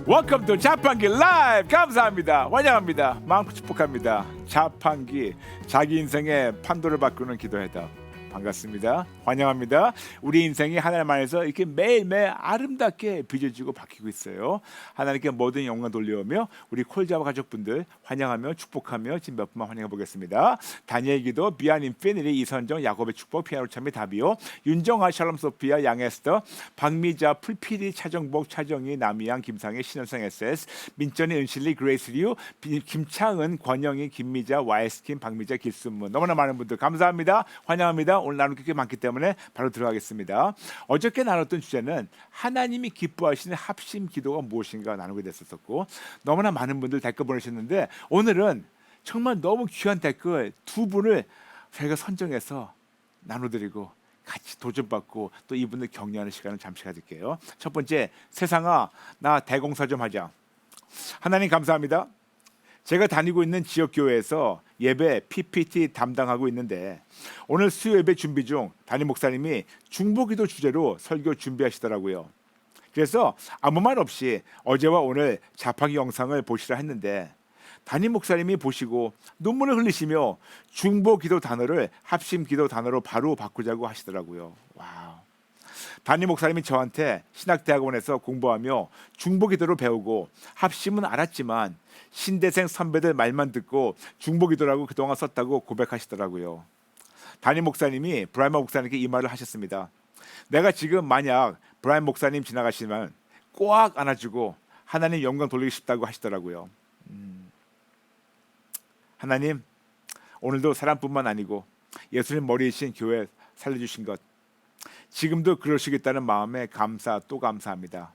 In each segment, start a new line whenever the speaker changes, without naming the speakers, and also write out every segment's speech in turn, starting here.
Welcome to 자판기 라이브. 감사합니다. 환영합니다. 마음 축복합니다. 자판기, 자기 인생의 판도를 바꾸는 기도회다. 반갑습니다. 환영합니다. 우리 인생이 하나님 안에서 이렇게 매일매일 아름답게 빚어지고 바뀌고 있어요. 하나님께 모든 영광 돌려오며 우리 콜자와 가족분들 환영하며 축복하며 지금 몇 분만 환영해 보겠습니다. 다니엘 기도, 비안 인피니리, 이선정, 야곱의 축복, 피아노 참미 다비오, 윤정아, 샬롬 소피아, 양에스터, 박미자, 풀피디, 차정복, 차정희, 남이양, 김상혜, 신현성 SS, 민전이, 은실리, 그레이스류, 김창은, 권영희, 김미자, 와이스킨, 박미자, 길순문, 너무나 많은 분들 감사합니다. 환영합니다. 오늘 나눌 게 많기 때문에 바로 들어가겠습니다. 어저께 나눴던 주제는 하나님이 기뻐하시는 합심 기도가 무엇인가 나누게 됐었고, 너무나 많은 분들 댓글 보내셨는데 오늘은 정말 너무 귀한 댓글 두 분을 저희가 선정해서 나눠드리고 같이 도전받고 또 이분들 격려하는 시간을 잠시 가질게요. 첫 번째, 세상아 나 대공사 좀 하자. 하나님 감사합니다. 제가 다니고 있는 지역교회에서 예배 PPT 담당하고 있는데 오늘 수요 예배 준비 중 담임 목사님이 중보기도 주제로 설교 준비하시더라고요. 그래서 아무 말 없이 어제와 오늘 자판기 영상을 보시라 했는데 담임 목사님이 보시고 눈물을 흘리시며 중보기도 단어를 합심기도 단어로 바로 바꾸자고 하시더라고요. 와우. 담임 목사님이 저한테 신학대학원에서 공부하며 중보기도를 배우고 합심은 알았지만 신대생 선배들 말만 듣고 중보기도라고 그동안 썼다고 고백하시더라고요. 담임 목사님이 브라이언 목사님께 이 말을 하셨습니다. 내가 지금 만약 브라이언 목사님 지나가시면 꽉 안아주고 하나님 영광 돌리고 싶다고 하시더라고요. 하나님 오늘도 사람뿐만 아니고 예수님 머리이신 교회 살려주신 것 지금도 그러시겠다는 마음에 감사 또 감사합니다.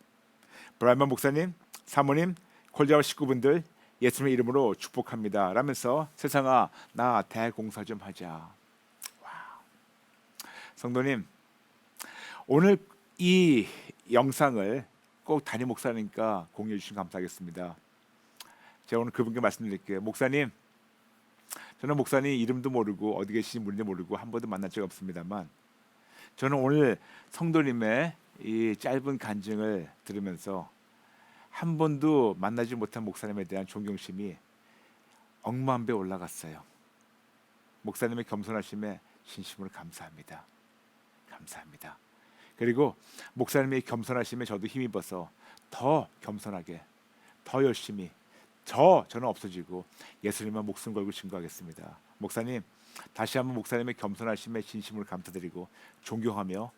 브라이언 목사님, 사모님, 콜자와 식구분들 예수님의 이름으로 축복합니다. 라면서 세상아 나 대공사 좀 하자. 와우. 성도님 오늘 이 영상을 꼭 담임 목사님과 공유해 주시면 감사하겠습니다. 제가 오늘 그분께 말씀드릴게요. 목사님 저는 목사님 이름도 모르고 어디 계시는지 뭔지 모르고 한 번도 만난 적 없습니다만 저는 오늘 성도님의 이 짧은 간증을 들으면서 한 번도 만나지 못한 목사님에 대한 존경심이 억만 배 올라갔어요. 목사님의 겸손하심에 진심으로 감사합니다. 감사합니다. 그리고 목사님의 겸손하심에 저도 힘입어서 더 겸손하게, 더 열심히, 저는 없어지고 예수님만 목숨 걸고 증거하겠습니다. 목사님 다시 한번 목사님의 겸손하심에 진심으로 감사드리고 존경하며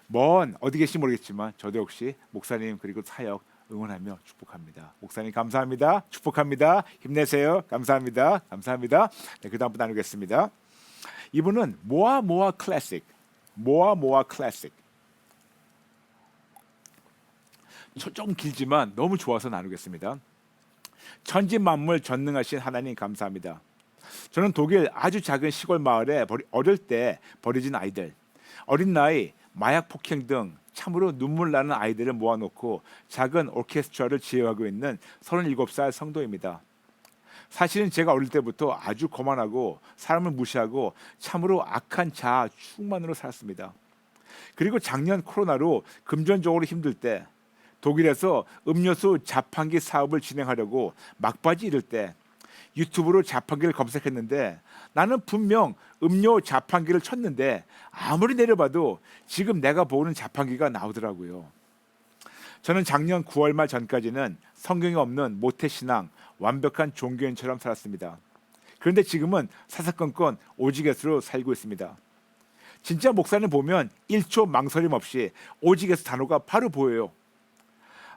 먼 어디 계신지 모르겠지만 저도 역시 목사님 그리고 사역 응원하며 축복합니다. 목사님 감사합니다. 축복합니다. 힘내세요. 감사합니다. 감사합니다. 네, 그 다음부터 나누겠습니다. 이분은 모아 클래식. 모아 클래식. 좀 길지만 너무 좋아서 나누겠습니다. 천지만물 전능하신 하나님 감사합니다. 저는 독일 아주 작은 시골 마을에 어릴 때 버려진 아이들, 어린 나이 마약 폭행 등 참으로 눈물 나는 아이들을 모아놓고 작은 오케스트라를 지휘하고 있는 37살 성도입니다. 사실은 제가 어릴 때부터 아주 거만하고 사람을 무시하고 참으로 악한 자아 충만으로 살았습니다. 그리고 작년 코로나로 금전적으로 힘들 때 독일에서 음료수 자판기 사업을 진행하려고 막바지 이를 때 유튜브로 자판기를 검색했는데 나는 분명 음료 자판기를 쳤는데 아무리 내려봐도 지금 내가 보는 자판기가 나오더라고요. 저는 작년 9월 말 전까지는 성경이 없는 모태신앙, 완벽한 종교인처럼 살았습니다. 그런데 지금은 사사건건 오직에서로 살고 있습니다. 진짜 목사님 보면 1초 망설임 없이 오직에서 단어가 바로 보여요.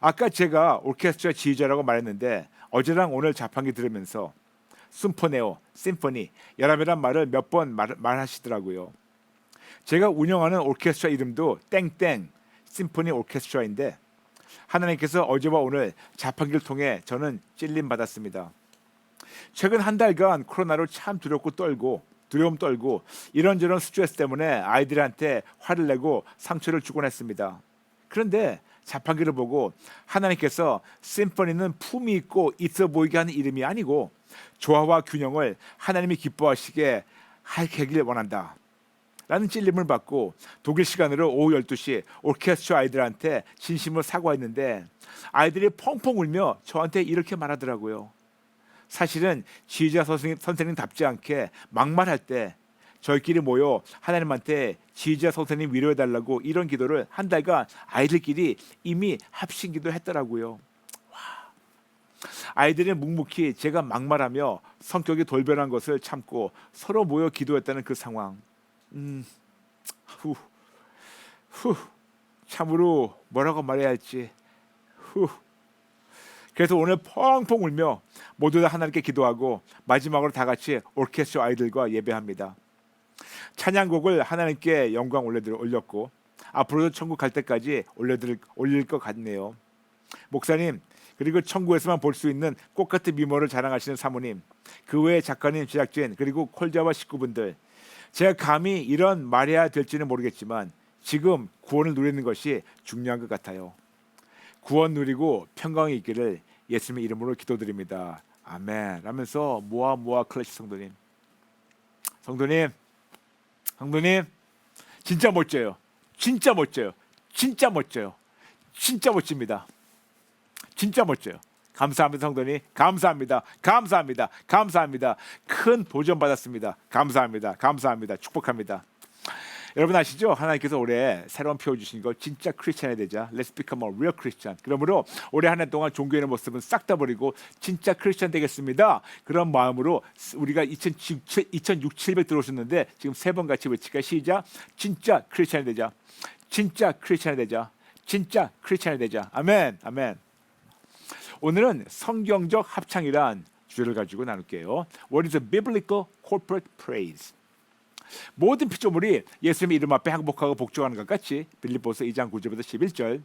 아까 제가 오케스트라 지휘자라고 말했는데 어제랑 오늘 자판기 들으면서 심포네오, 심포니, 여러분이란 말을 몇 번 말하시더라고요. 제가 운영하는 오케스트라 이름도 땡땡 심포니 오케스트라인데 하나님께서 어제와 오늘 자판기를 통해 저는 찔림 받았습니다. 최근 한 달간 코로나로 참 두려움 떨고 이런저런 스트레스 때문에 아이들한테 화를 내고 상처를 주곤 했습니다. 그런데 자판기를 보고 하나님께서 심포니는 품이 있고 있어 보이게 하는 이름이 아니고 조화와 균형을 하나님이 기뻐하시게 하길 원한다 라는 찔림을 받고 독일 시간으로 오후 12시 오케스트라 아이들한테 진심으로 사과했는데 아이들이 펑펑 울며 저한테 이렇게 말하더라고요. 사실은 지휘자 선생님답지 않게 막말할 때 저희끼리 모여 하나님한테 지휘자 선생님 위로해달라고 이런 기도를 한 달간 아이들끼리 이미 합심기도 했더라고요. 아이들은 묵묵히 제가 막말하며 성격이 돌변한 것을 참고 서로 모여 기도했다는 그 상황. 참으로 뭐라고 말해야 할지. 그래서 오늘 펑펑 울며 모두 다 하나님께 기도하고 마지막으로 다 같이 오케스트라 아이들과 예배합니다. 찬양곡을 하나님께 영광 올렸고 앞으로도 천국 갈 때까지 올릴 것 같네요. 목사님, 그리고 천국에서만 볼 수 있는 꽃같은 미모를 자랑하시는 사모님, 그 외에 작가님, 제작진, 그리고 콜자와 식구분들, 제가 감히 이런 말해야 될지는 모르겠지만 지금 구원을 누리는 것이 중요한 것 같아요. 구원 누리고 평강이 있기를 예수님의 이름으로 기도드립니다. 아멘. 하면서 모아 클래식 성도님 진짜 멋져요. 진짜 멋집니다. 진짜 멋져요. 감사합니다. 성도님, 감사합니다. 큰 도전 받았습니다. 감사합니다. 축복합니다. 여러분 아시죠? 하나님께서 올해 새로운 표어 주신 거 진짜 크리스찬이 되자. Let's become a real Christian. 그러므로 올해 한 해 동안 종교의 모습은 싹 다 버리고 진짜 크리스찬 되겠습니다. 그런 마음으로 우리가 2600 들어오셨는데 지금 세 번 같이 외칠까요? 시작. 진짜 크리스찬이 되자. 아멘. 오늘은 성경적 합창이란 주제를 가지고 나눌게요. What is a biblical corporate praise? 모든 피조물이 예수님의 이름 앞에 항복하고 복종하는 것 같이 빌립보서 2장 9절부터 11절,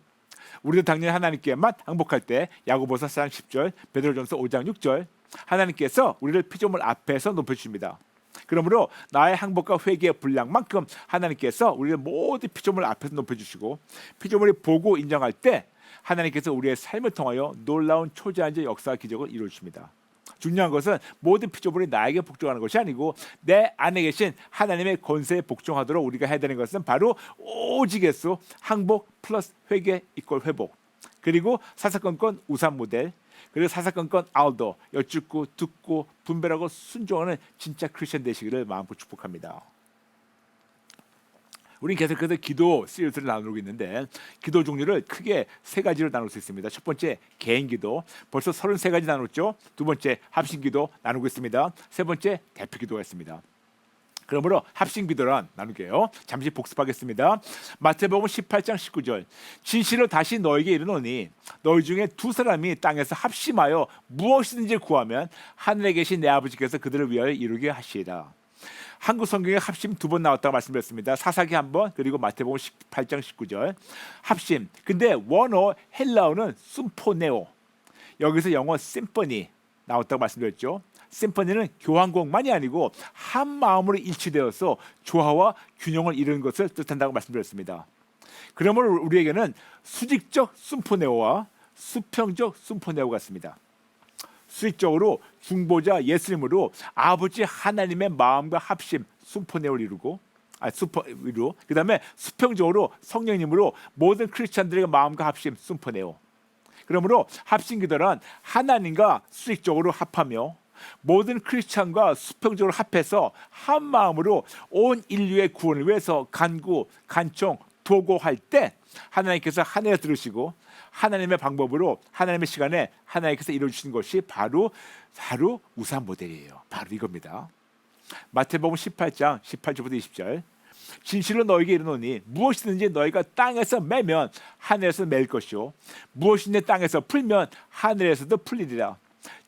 우리도 당연히 하나님께만 항복할 때 야고보서 4장 10절, 베드로전서 5장 6절, 하나님께서 우리를 피조물 앞에서 높여주십니다. 그러므로 나의 항복과 회개의 분량만큼 하나님께서 우리를 모든 피조물 앞에서 높여주시고 피조물이 보고 인정할 때 하나님께서 우리의 삶을 통하여 놀라운 초자연적 역사와 기적을 이루어주십니다. 중요한 것은 모든 피조물이 나에게 복종하는 것이 아니고 내 안에 계신 하나님의 권세에 복종하도록 우리가 해야 되는 것은 바로 오직 예수, 항복 플러스 회개 이꼴 회복, 그리고 사사건건 우산 모델, 그리고 사사건건 알도 여쭙고 듣고 분별하고 순종하는 진짜 크리스천 되시기를 마음껏 축복합니다. 우리는 계속해서 기도 시리즈를 나누고 있는데 기도 종류를 크게 세 가지로 나눌 수 있습니다. 첫 번째 개인 기도, 벌써 33가지 나눴죠. 두 번째 합심 기도 나누고 있습니다. 세 번째 대표 기도가 있습니다. 그러므로 합심 기도란 나누게요. 잠시 복습하겠습니다. 마태복음 18장 19절, 진실로 다시 너에게 이르노니 너희 중에 두 사람이 땅에서 합심하여 무엇이든지 구하면 하늘에 계신 내 아버지께서 그들을 위하여 이루게 하시리라. 한국 성경에 합심 두 번 나왔다고 말씀드렸습니다. 사사기 한 번, 그리고 마태복음 18장 19절 합심. 근데 원어 헬라어는 심포네오, 여기서 영어 심포니 나왔다고 말씀드렸죠. 심포니는 교향곡만이 아니고 한 마음으로 일치되어서 조화와 균형을 이루는 것을 뜻한다고 말씀드렸습니다. 그러므로 우리에게는 수직적 심포네오와 수평적 심포네오가 있습니다. 수직적으로 중보자 예수님으로 아버지 하나님의 마음과 합심 심포네오를 이루고 그다음에 수평적으로 성령님으로 모든 크리스찬들의 마음과 합심 심포네오. 그러므로 합심 기도란 하나님과 수직적으로 합하며 모든 크리스찬과 수평적으로 합해서 한 마음으로 온 인류의 구원을 위해서 간구, 간청, 도고할 때 하나님께서 하늘에 들으시고 하나님의 방법으로 하나님의 시간에 하나님께서 이루어주신 것이 바로 우산 모델이에요. 바로 이겁니다. 마태복음 18장 18절부터 20절, 진실로 너에게 이르노니 무엇이든지 너희가 땅에서 매면 하늘에서 맬 것이요 무엇이든지 땅에서 풀면 하늘에서도 풀리리라.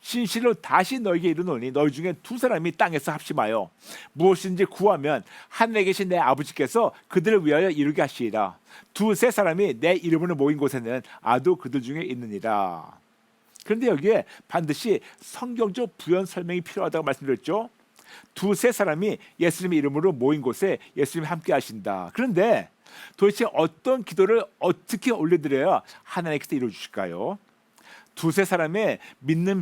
진실로 다시 너에게 이르노니 너희 중에 두 사람이 땅에서 합심하여 무엇이든지 구하면 하늘에 계신 내 아버지께서 그들을 위하여 이루게 하시리라. 두세 사람이 내 이름으로 모인 곳에는 아도 그들 중에 있느니라. 그런데 여기에 반드시 성경적 부연 설명이 필요하다고 말씀드렸죠. 두세 사람이 예수님의 이름으로 모인 곳에 예수님이 함께 하신다. 그런데 도대체 어떤 기도를 어떻게 올려드려야 하나님께서 이루어주실까요? 두 사람의 믿는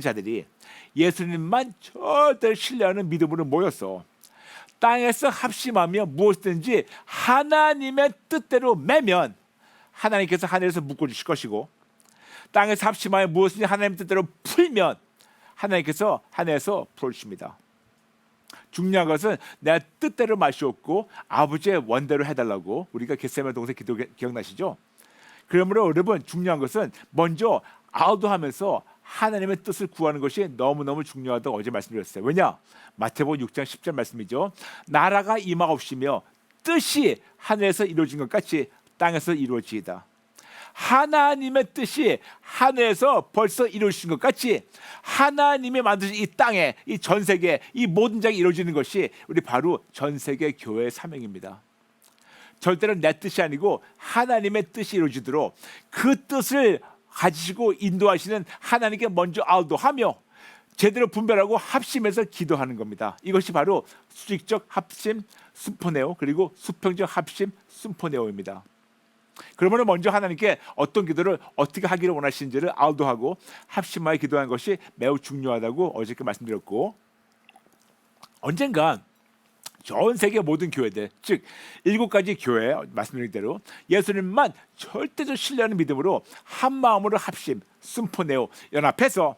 자들이 예수님만 절대로 신뢰하는 믿음으로 모여서 땅에서 합심하며 무엇이든지 하나님의 뜻대로 매면 하나님께서 하늘에서 묶어주실 것이고, 땅에서 합심하여 무엇이든지 하나님의 뜻대로 풀면 하나님께서 하늘에서 풀어주십니다. 중요한 것은 내 뜻대로 마시옵고 아버지의 원대로 해달라고 우리가 겟세마네 동산 기도 기억나시죠? 그러므로 여러분, 중요한 것은 먼저 아우도하면서 하나님의 뜻을 구하는 것이 너무너무 중요하다고 어제 말씀드렸어요. 왜냐? 마태복음 6장 10절 말씀이죠. 나라가 임하옵시며 뜻이 하늘에서 이루어진 것 같이 땅에서 이루어지이다. 하나님의 뜻이 하늘에서 벌써 이루어진 것 같이 하나님이 만드신 이 땅에, 이 전 세계, 이 모든 장이 이루어지는 것이 우리 바로 전 세계 교회의 사명입니다. 절대로 내 뜻이 아니고 하나님의 뜻이 이루어지도록 그 뜻을 가지시고 인도하시는 하나님께 먼저 아우도하며 제대로 분별하고 합심해서 기도하는 겁니다. 이것이 바로 수직적 합심 순포네오, 그리고 수평적 합심 순포네오입니다. 그러면 먼저 하나님께 어떤 기도를 어떻게 하기를 원하시는지를 아우도하고 합심하여 기도하는 것이 매우 중요하다고 어저께 말씀드렸고, 언젠가 전 세계 모든 교회들, 즉 7가지 교회 말씀드린 대로 예수님만 절대적 신뢰하는 믿음으로 한 마음으로 합심, 순포네오 연합해서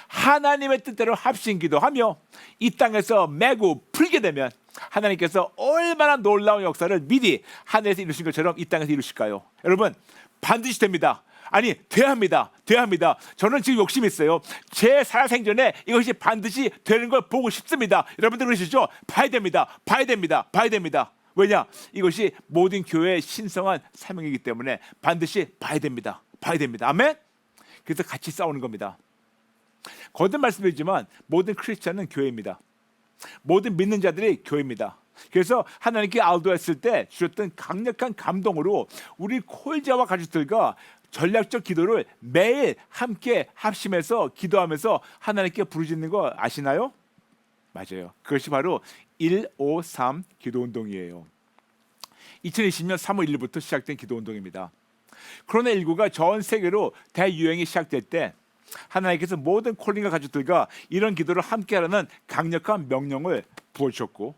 하나님의 뜻대로 합심 기도하며 이 땅에서 매고 풀게 되면 하나님께서 얼마나 놀라운 역사를 미리 하늘에서 이루신 것처럼 이 땅에서 이루실까요? 여러분, 반드시 됩니다. 아니, 돼야합니다. 저는 지금 욕심이 있어요. 제 살아생전에 이것이 반드시 되는 걸 보고 싶습니다. 여러분들 그러시죠? 봐야 됩니다. 왜냐? 이것이 모든 교회의 신성한 사명이기 때문에 반드시 봐야 됩니다. 아멘? 그래서 같이 싸우는 겁니다. 거듭 말씀드리지만 모든 크리스찬은 교회입니다. 모든 믿는 자들이 교회입니다. 그래서 하나님께 아우도했을 때 주셨던 강력한 감동으로 우리 콜자와 가족들과 전략적 기도를 매일 함께 합심해서 기도하면서 하나님께 부르짖는 거 아시나요? 맞아요. 그것이 바로 153 기도운동이에요. 2020년 3월 1일부터 시작된 기도운동입니다. 코로나19가 전 세계로 대유행이 시작될 때 하나님께서 모든 콜링과 가족들과 이런 기도를 함께 하라는 강력한 명령을 부어주셨고,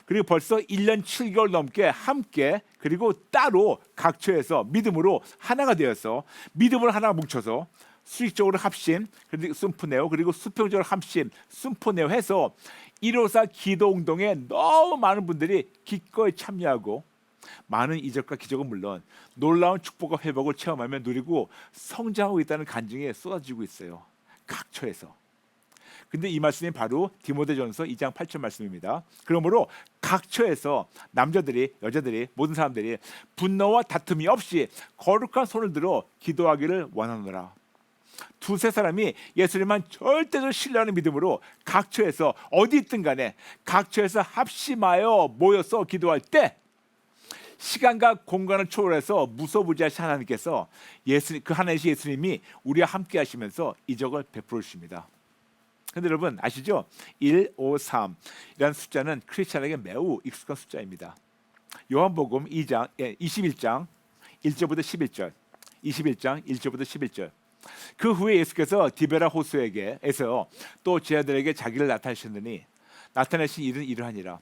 그리고 벌써 1년 7개월 넘게 함께 그리고 따로 각처에서 믿음으로 하나가 되어서 믿음으로 하나가 뭉쳐서 수직적으로 합심, 그리고 순포네오, 그리고 수평적으로 합심, 순포네오 해서 154 기도운동에 너무 많은 분들이 기꺼이 참여하고 많은 이적과 기적은 물론 놀라운 축복과 회복을 체험하며 누리고 성장하고 있다는 간증이 쏟아지고 있어요. 각처에서. 근데 이 말씀이 바로 디모데전서 2장 8절 말씀입니다. 그러므로 각처에서 남자들이, 여자들이, 모든 사람들이 분노와 다툼이 없이 거룩한 손을 들어 기도하기를 원하노라. 두세 사람이 예수님만 절대로 신뢰하는 믿음으로 각처에서 어디 있든 간에 각처에서 합심하여 모여서 기도할 때 시간과 공간을 초월해서 무소부지하신 하나님께서 그 하나님이신 예수님이 우리와 함께 하시면서 이적을 베풀어 주십니다. 그런데 여러분 아시죠? 153이라는 숫자는 크리스찬에게 매우 익숙한 숫자입니다. 요한복음 2장 21장 1절부터 11절 21장 1절부터 11절 그 후에 예수께서 디베라 호수에게에서 또 제자들에게 자기를 나타내셨느니 나타내신 일은 이러하니라.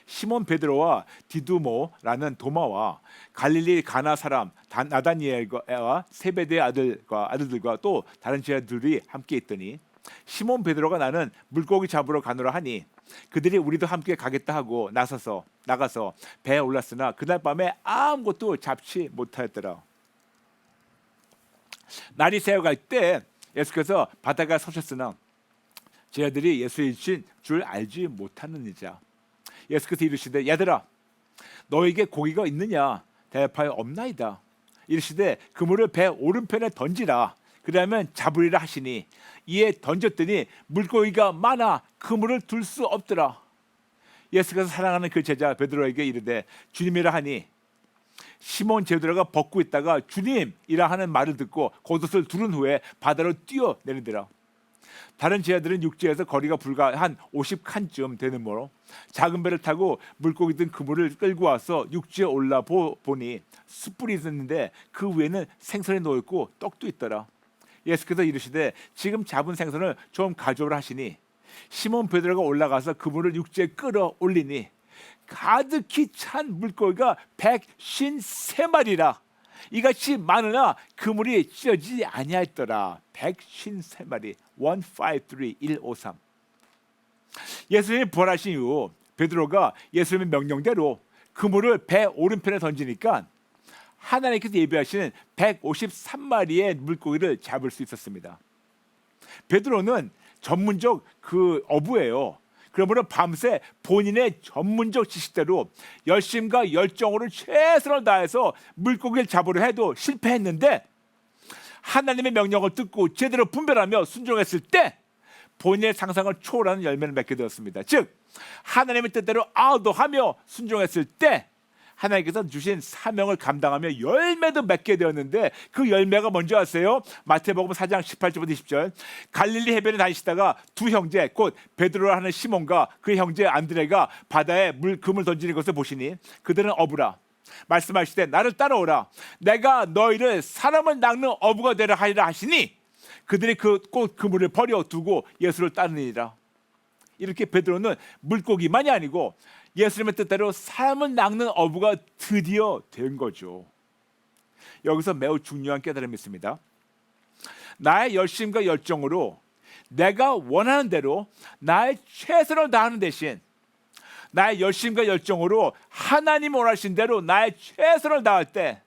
시몬 베드로와 디두모라는 도마와 갈릴리 가나 사람 나다니엘과 세베대의 아들들과 또 다른 제자들이 함께 있더니 시몬 베드로가 나는 물고기 잡으러 가노라 하니 그들이 우리도 함께 가겠다 하고 나가서 배에 올랐으나 그날 밤에 아무것도 잡지 못하였더라. 날이 새어갈 때 예수께서 바다가 서셨으나 제자들이 예수이신 줄 알지 못하느니라. 예수께서 이르시되 얘들아 너에게 고기가 있느냐 대답하여 없나이다. 이르시되 그물을 배 오른편에 던지라 그러면 잡으리라 하시니 이에 던졌더니 물고기가 많아 그물을 둘 수 없더라. 예수께서 사랑하는 그 제자 베드로에게 이르되 주님이라 하니 시몬 베드로가 벗고 있다가 주님이라 하는 말을 듣고 겉옷을 두른 후에 바다로 뛰어내리더라. 다른 제자들은 육지에서 거리가 불과 한 50칸쯤 되는 모로 작은 배를 타고 물고기 든 그물을 끌고 와서 육지에 올라 보니 숯불이 있었는데 그 위에는 생선이 놓였고 떡도 있더라. 예수께서 이르시되 지금 잡은 생선을 좀 가져오라 하시니 시몬 베드로가 올라가서 그물을 육지에 끌어 올리니 가득히 찬 물고기가 153마리라. 이같이 많으나 그물이 찢어지지 아니하였더라. 153마리. 153, 153. 예수님이 부활하신 이후 베드로가 예수님의 명령대로 그물을 배 오른편에 던지니까 하나님께서 예비하시는 153마리의 물고기를 잡을 수 있었습니다. 베드로는 전문적 그 어부예요. 그러므로 밤새 본인의 전문적 지식대로 열심과 열정으로 최선을 다해서 물고기를 잡으려 해도 실패했는데 하나님의 명령을 듣고 제대로 분별하며 순종했을 때 본인의 상상을 초월하는 열매를 맺게 되었습니다. 즉 하나님의 뜻대로 아우도하며 순종했을 때 하나님께서 주신 사명을 감당하며 열매도 맺게 되었는데 그 열매가 뭔지 아세요? 마태복음 4장 18절부터 20절. 갈릴리 해변에 다니시다가 두 형제 곧 베드로라 하는 시몬과 그 형제 안드레가 바다에 금을 던지는 것을 보시니 그들은 어부라. 말씀하시되 나를 따라오라. 내가 너희를 사람을 낚는 어부가 되라 하리라 하시니 그들이 곧 그물을 버려 두고 예수를 따르니라. 이렇게 베드로는 물고기만이 아니고 예수님의 뜻대로 사람을 낚는 어부가 드디어 된 거죠. 여기서 매우 중요한 깨달음이 있습니다. 나의 열심과 열정으로 내가 원하는 대로 나의 최선을 다하는 대신 나의 열심과 열정으로 하나님 원하신 대로 나의 최선을 다할 때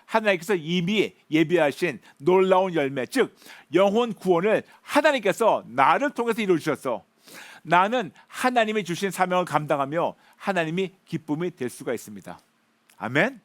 하나님께서 이미 예비하신 놀라운 열매, 즉 영혼 구원을 하나님께서 나를 통해서 이루어주셔서 나는 하나님이 주신 사명을 감당하며 하나님이 기쁨이 될 수가 있습니다. 아멘.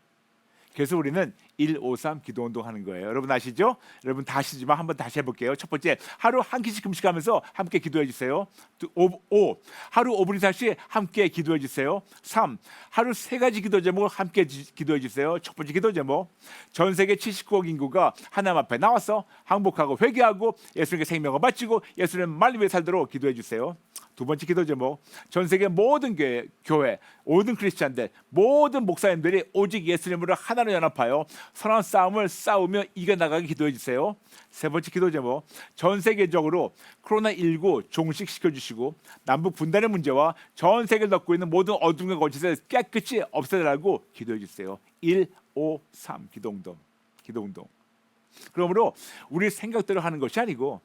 그래서 우리는 153 기도운동 하는 거예요. 여러분 아시죠? 여러분 다 아시지만 한번 다시 해볼게요. 첫 번째, 하루 한 끼씩 금식하면서 함께 기도해 주세요. 5. 하루 5분 이상씩 함께 기도해 주세요. 3. 하루 3가지 기도 제목을 함께 기도해 주세요. 첫 번째 기도 제목, 전 세계 79억 인구가 하나님 앞에 나와서 항복하고 회개하고 예수님께 생명을 바치고 예수님 말 위에 살도록 기도해 주세요. 두 번째 기도 제목, 전 세계 모든 교회, 모든 크리스찬들, 모든 목사님들이 오직 예수님으로 하나로 연합하여 선한 싸움을 싸우며 이겨나가게 기도해 주세요. 세 번째 기도 제목, 전 세계적으로 코로나19 종식시켜 주시고 남북 분단의 문제와 전 세계를 덮고 있는 모든 어둠과 거짓을 깨끗이 없애달라고 기도해 주세요. 153 기도운동. 그러므로 우리 생각대로 하는 것이 아니고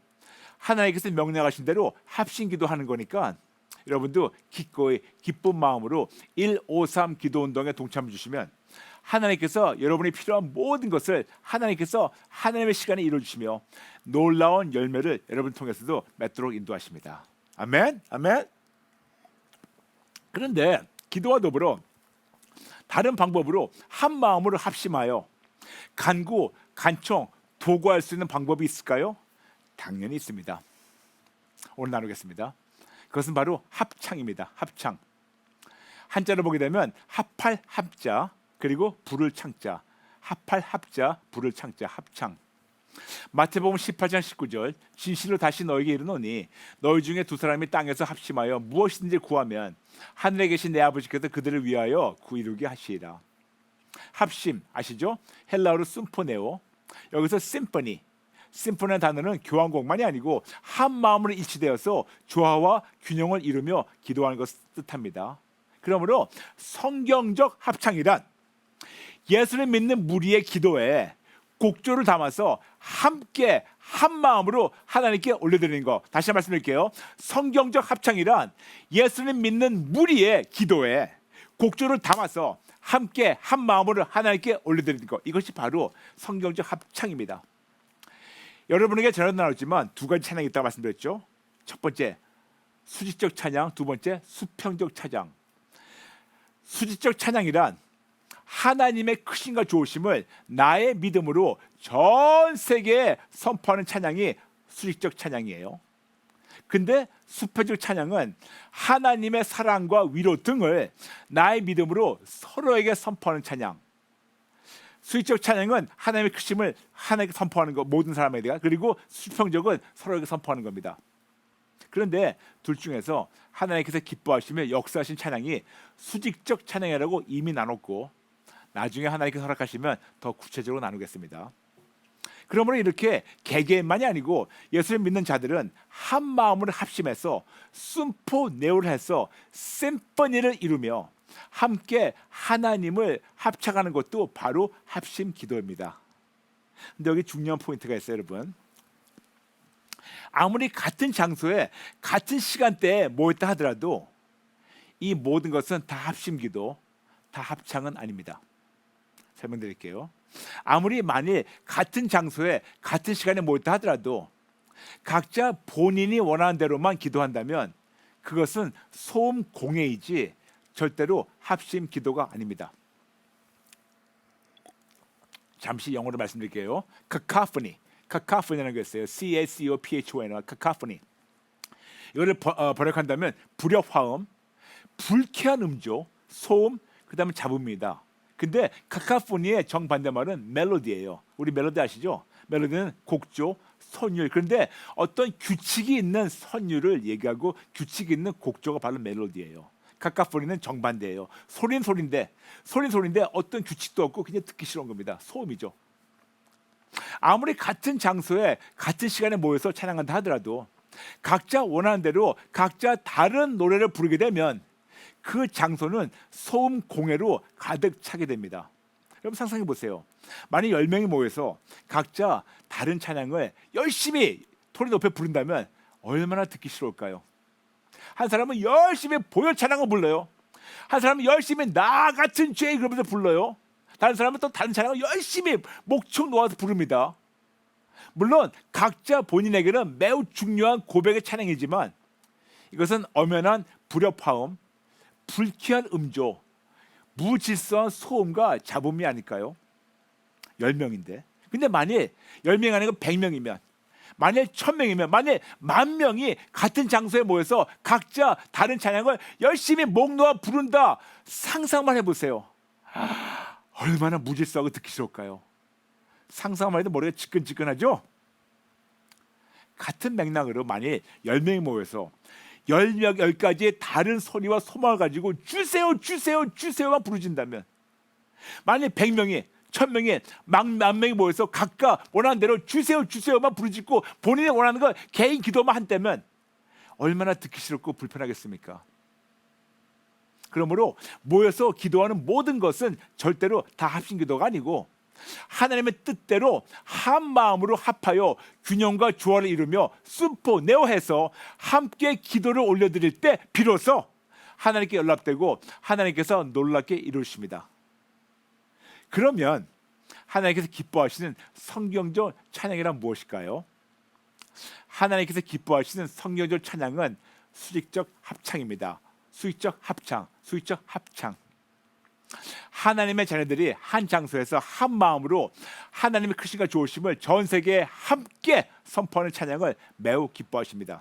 하나님께서 명령하신 대로 합심기도하는 거니까 여러분도 기꺼이 기쁜 마음으로 153 기도운동에 동참해 주시면 하나님께서 여러분이 필요한 모든 것을 하나님께서 하나님의 시간에 이루어주시며 놀라운 열매를 여러분 통해서도 맺도록 인도하십니다. 아멘. 아멘. 그런데 기도와 더불어 다른 방법으로 한 마음으로 합심하여 간구, 간청, 도구할 수 있는 방법이 있을까요? 당연히 있습니다. 오늘 나누겠습니다. 그것은 바로 합창입니다. 합창. 한자로 보게 되면 합할 합자 그리고 불을 창자. 합할 합자 불을 창자 합창. 마태복음 18장 19절, 진실로 다시 너에게 이르노니 너희 중에 두 사람이 땅에서 합심하여 무엇이든지 구하면 하늘에 계신 내 아버지께서 그들을 위하여 이루게 하시리라. 합심 아시죠? 헬라어로 심포네오. 여기서 심포니. 심포니라는 단어는 교향곡만이 아니고 한 마음으로 일치되어서 조화와 균형을 이루며 기도하는 것을 뜻합니다. 그러므로 성경적 합창이란 예수를 믿는 무리의 기도에 곡조를 담아서 함께 한 마음으로 하나님께 올려드리는 것. 다시 말씀드릴게요. 성경적 합창이란 예수를 믿는 무리의 기도에 곡조를 담아서 함께 한 마음으로 하나님께 올려드리는 것. 이것이 바로 성경적 합창입니다. 여러분에게 전에도 나눴지만 두 가지 찬양이 있다고 말씀드렸죠. 첫 번째 수직적 찬양, 두 번째 수평적 찬양. 수직적 찬양이란 하나님의 크심과 좋으심을 나의 믿음으로 전 세계에 선포하는 찬양이 수직적 찬양이에요. 근데 수평적 찬양은 하나님의 사랑과 위로 등을 나의 믿음으로 서로에게 선포하는 찬양. 수직적 찬양은 하나님의 크심을 하나님께 선포하는 것, 모든 사람에게 대한. 그리고 수평적은 서로에게 선포하는 겁니다. 그런데 둘 중에서 하나님께서 기뻐하시며 역사하신 찬양이 수직적 찬양이라고 이미 나눴고 나중에 하나님께서 허락하시면 더 구체적으로 나누겠습니다. 그러므로 이렇게 개개인만이 아니고 예수를 믿는 자들은 한 마음으로 합심해서 심포네오를 해서 심포니를 이루며 함께 하나님을 합창하는 것도 바로 합심 기도입니다. 근데 여기 중요한 포인트가 있어요, 여러분. 아무리 같은 장소에 같은 시간대에 모였다 하더라도 이 모든 것은 다 합심 기도, 다 합창은 아닙니다. 설명드릴게요. 아무리 만일 같은 장소에 같은 시간에 모였다 하더라도 각자 본인이 원하는 대로만 기도한다면 그것은 소음 공회이지 절대로 합심 기도가 아닙니다. 잠시 영어로 말씀드릴게요. cacophony라는 게 있어요. cacophony, cacophony. 이거를 번역한다면 불협화음, 불쾌한 음조, 소음, 그다음에 잡음입니다. 근데 cacophony의 정반대말은 멜로디예요. 우리 멜로디 아시죠? 멜로디는 곡조, 선율. 그런데 어떤 규칙이 있는 선율을 얘기하고 규칙이 있는 곡조가 바로 멜로디예요. 카카포니는 정반대예요. 소리는 소리인데 어떤 규칙도 없고 그냥 듣기 싫은 겁니다. 소음이죠. 아무리 같은 장소에 같은 시간에 모여서 찬양한다 하더라도 각자 원하는 대로 각자 다른 노래를 부르게 되면 그 장소는 소음 공해로 가득 차게 됩니다. 여러분 상상해 보세요. 만약 10명이 모여서 각자 다른 찬양을 열심히 소리 높여 부른다면 얼마나 듣기 싫을까요? 한 사람은 열심히 보혈 찬양을 불러요. 한 사람은 열심히 나 같은 죄 그러면서 불러요. 다른 사람은 또 다른 찬양을 열심히 목청 놓아서 부릅니다. 물론 각자 본인에게는 매우 중요한 고백의 찬양이지만 이것은 엄연한 불협화음, 불쾌한 음조, 무질서한 소음과 잡음이 아닐까요? 10명인데. 근데 만일 10명이 아니고 100명이면, 만일 1000명이면, 만일 10,000명이 같은 장소에 모여서 각자 다른 찬양을 열심히 목 놓아 부른다. 상상만 해보세요. 얼마나 무질서하고 듣기 싫을까요? 상상만 해도 머리가 지끈지끈하죠? 같은 맥락으로 만일 10명이 모여서 10가지의 다른 소리와 소망을 가지고 주세요 주세요 주세요만 부르진다면, 만일 100명이 1000명이 10,000명이 모여서 각각 원하는 대로 주세요 주세요만 부르짖고 본인이 원하는 걸 개인 기도만 한다면 얼마나 듣기 싫고 불편하겠습니까? 그러므로 모여서 기도하는 모든 것은 절대로 다 합심 기도가 아니고 하나님의 뜻대로 한 마음으로 합하여 균형과 조화를 이루며 순포내어해서 함께 기도를 올려드릴 때 비로소 하나님께 연락되고 하나님께서 놀랍게 이루십니다. 그러면 하나님께서 기뻐하시는 성경적 찬양이란 무엇일까요? 하나님께서 기뻐하시는 성경적 찬양은 수직적 합창입니다. 수직적 합창. 하나님의 자녀들이 한 장소에서 한 마음으로 하나님의 크신과 좋으심을 전 세계에 함께 선포하는 찬양을 매우 기뻐하십니다.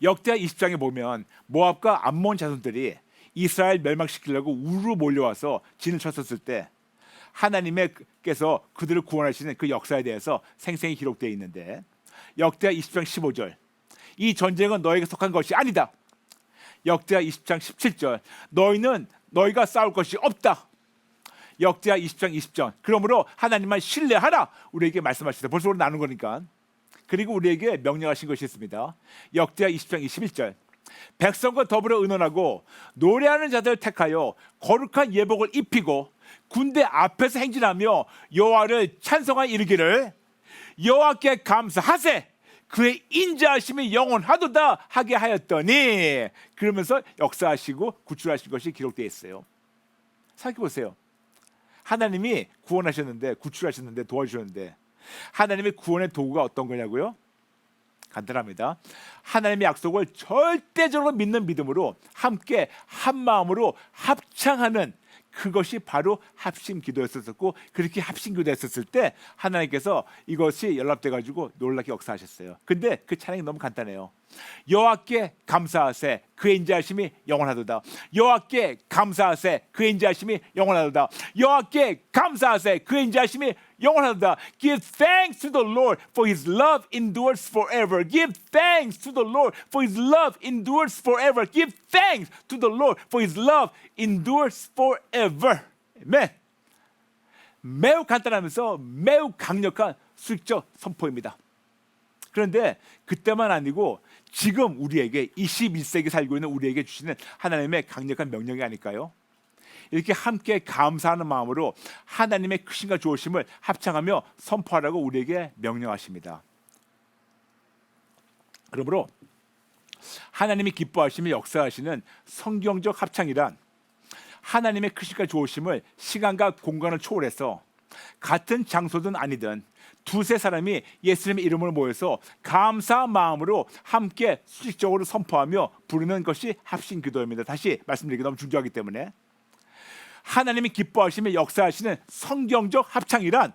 역대하 20장에 보면 모압과 암몬 자손들이 이스라엘 멸망시키려고 우르르 몰려와서 진을 쳤었을 때 하나님께서 그들을 구원하시는 그 역사에 대해서 생생히 기록되어 있는데, 역대하 20장 15절, 이 전쟁은 너에게 속한 것이 아니다. 역대하 20장 17절, 너희가 싸울 것이 없다. 역대하 20장 20절, 그러므로 하나님만 신뢰하라. 우리에게 말씀하시다. 벌써 우리 나눈 거니까. 그리고 우리에게 명령하신 것이 있습니다. 역대하 20장 21절, 백성과 더불어 의논하고 노래하는 자들을 택하여 거룩한 예복을 입히고 군대 앞에서 행진하며 여호와를 찬송하여 이르기를 여호와께 감사하세, 그의 인자하심이 영원하도다 하게 하였더니, 그러면서 역사하시고 구출하신 것이 기록되어 있어요. 생각해보세요. 하나님이 구원하셨는데, 구출하셨는데, 도와주셨는데 하나님의 구원의 도구가 어떤 거냐고요? 간단합니다. 하나님의 약속을 절대적으로 믿는 믿음으로 함께 한 마음으로 합창하는 그것이 바로 합심 기도였었고, 그렇게 합심 기도했었을 때 하나님께서 이것이 연락돼 가지고 놀랍게 역사하셨어요. 근데 그 찬양이 너무 간단해요. 여호와께 감사하세, 그의 인자하심이 영원하도다. 여호와께 감사하세, 그의 인자하심이 영원하도다. 여호와께 감사하세, 그의 인자하심이 영원하도다. Give thanks to the Lord for His love endures forever. Give thanks to the Lord for His love endures forever. Give thanks to the Lord for His love endures forever. 아멘. 매우 간단하면서 매우 강력한 수익적 선포입니다. 그런데 그때만 아니고 지금 우리에게 21세기 살고 있는 우리에게 주시는 하나님의 강력한 명령이 아닐까요? 이렇게 함께 감사하는 마음으로 하나님의 크신과 좋으심을 합창하며 선포하라고 우리에게 명령하십니다. 그러므로 하나님이 기뻐하시며 역사하시는 성경적 합창이란 하나님의 크신과 좋으심을 시간과 공간을 초월해서 같은 장소든 아니든 두세 사람이 예수님의 이름으로 모여서 감사한 마음으로 함께 수직적으로 선포하며 부르는 것이 합심 기도입니다. 다시 말씀드리기 너무 중요하기 때문에 하나님이 기뻐하시며 역사하시는 성경적 합창이란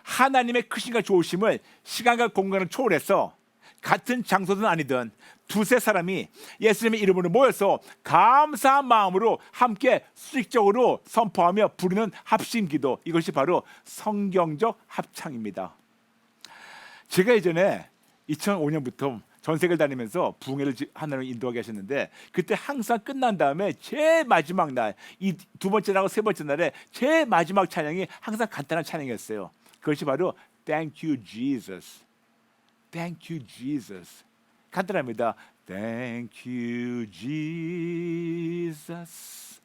하나님의 크신과 좋으심을 시간과 공간을 초월해서 같은 장소든 아니든 두세 사람이 예수님의 이름으로 모여서 감사한 마음으로 함께 수직적으로 선포하며 부르는 합심기도, 이것이 바로 성경적 합창입니다. 제가 예전에 2005년부터 전 세계를 다니면서 부흥회를 하나님 인도하게 하셨는데 그때 항상 끝난 다음에 제일 마지막 날, 이 두 번째 날하고 세 번째 날에 제일 마지막 찬양이 항상 간단한 찬양이었어요. 그것이 바로 Thank you Jesus. Thank you Jesus. 간단합니다. Thank you Jesus.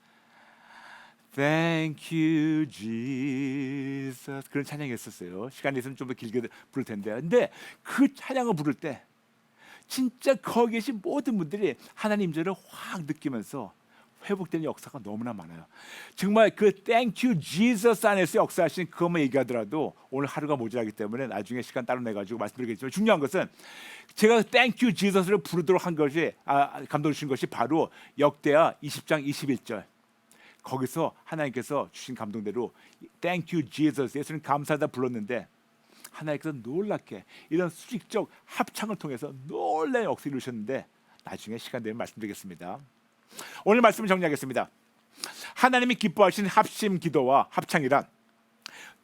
Thank you Jesus. 그런 찬양이었었어요. 시간이 있으면 좀 더 길게 부를 텐데. 근데 그 찬양을 부를 때 진짜 거기 계신 모든 분들이 하나님 임재를 확 느끼면서 회복되는 역사가 너무나 많아요. 정말 그 Thank you Jesus 안에서 역사하신 그것만 얘기하더라도 오늘 하루가 모자라기 때문에 나중에 시간 따로 내가지고 말씀드리겠지만 중요한 것은 제가 Thank you Jesus를 부르도록 한 것이 감동 주신 것이 바로 역대하 20장 21절. 거기서 하나님께서 주신 감동대로 Thank you Jesus, 예수님 감사하다 불렀는데 하나님께서 놀랍게 이런 수직적 합창을 통해서 놀라운 역사를 이루셨는데 나중에 시간 되면 말씀드리겠습니다. 오늘 말씀을 정리하겠습니다. 하나님이 기뻐하시는 합심 기도와 합창이란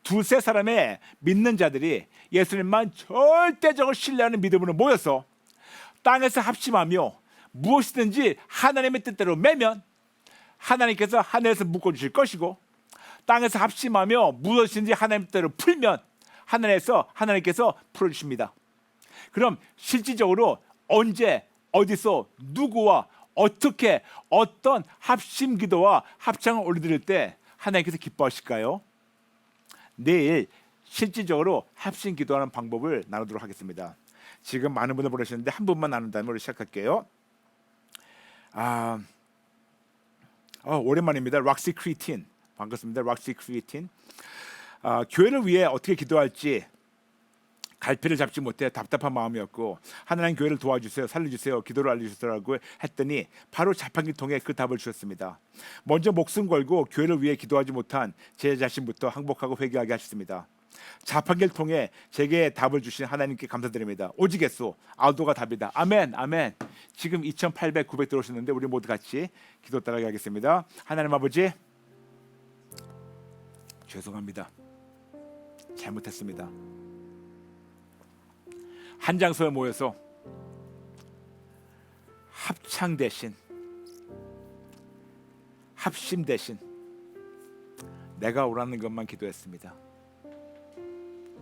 두세 사람의 믿는 자들이 예수님만 절대적으로 신뢰하는 믿음으로 모여서 땅에서 합심하며 무엇이든지 하나님의 뜻대로 매면 하나님께서 하늘에서 묶어주실 것이고 땅에서 합심하며 무엇이든지 하나님의 뜻대로 풀면 하나님께서 풀어주십니다. 그럼 실질적으로 언제 어디서 누구와 어떻게 어떤 합심 기도와 합창을 올려드릴 때 하나님께서 기뻐하실까요? 내일 실질적으로 합심 기도하는 방법을 나누도록 하겠습니다. 지금 많은 분들 보내셨는데 한 분만 나눈 다음에 우리 시작할게요. 오랜만입니다. 락시 크리틴 반갑습니다. 락시 크리틴. 교회를 위해 어떻게 기도할지 갈피를 잡지 못해 답답한 마음이었고 하나님 교회를 도와주세요, 살려주세요, 기도를 알려주시라고 했더니 바로 자판기를 통해 그 답을 주셨습니다. 먼저 목숨 걸고 교회를 위해 기도하지 못한 제 자신부터 항복하고 회개하게 하셨습니다. 자판기를 통해 제게 답을 주신 하나님께 감사드립니다. 오직겠소, 알도가 답이다. 아멘, 아멘. 지금 2,800, 900 들어오셨는데 우리 모두 같이 기도 따라하게 하겠습니다. 하나님 아버지, 죄송합니다. 잘못했습니다. 한 장소에 모여서 합창 대신 합심 대신 내가 오라는 것만 기도했습니다.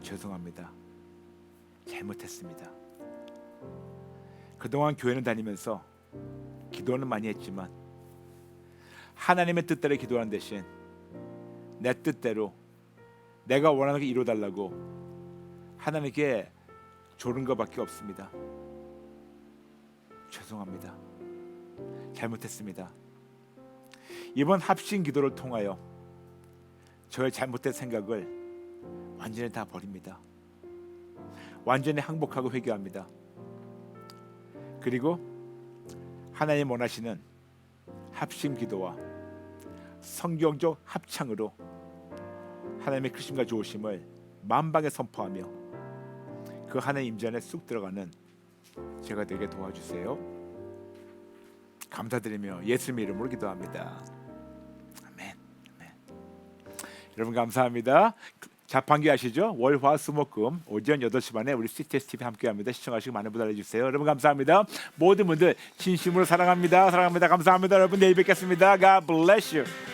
죄송합니다. 잘못했습니다. 그동안 교회는 다니면서 기도는 많이 했지만 하나님의 뜻대로 기도하는 대신 내 뜻대로 내가 원하는 게 이루어달라고 하나님께 조른 것밖에 없습니다. 죄송합니다. 잘못했습니다. 이번 합심 기도를 통하여 저의 잘못된 생각을 완전히 다 버립니다. 완전히 항복하고 회개합니다. 그리고 하나님 원하시는 합심 기도와 성경적 합창으로 하나님의 크심과 좋으심을 만방에 선포하며 그 하나님 임재 안에 쑥 들어가는 제가 되게 도와주세요. 감사드리며 예수님의 이름으로 기도합니다. 아멘. 아멘. 여러분 감사합니다. 자판기 아시죠? 월화수목금 오전 8시 반에 우리 CTS TV 함께합니다. 시청하시고 많은 분들 알려주세요. 여러분 감사합니다. 모든 분들 진심으로 사랑합니다. 사랑합니다. 감사합니다. 여러분 내일 뵙겠습니다. God bless you.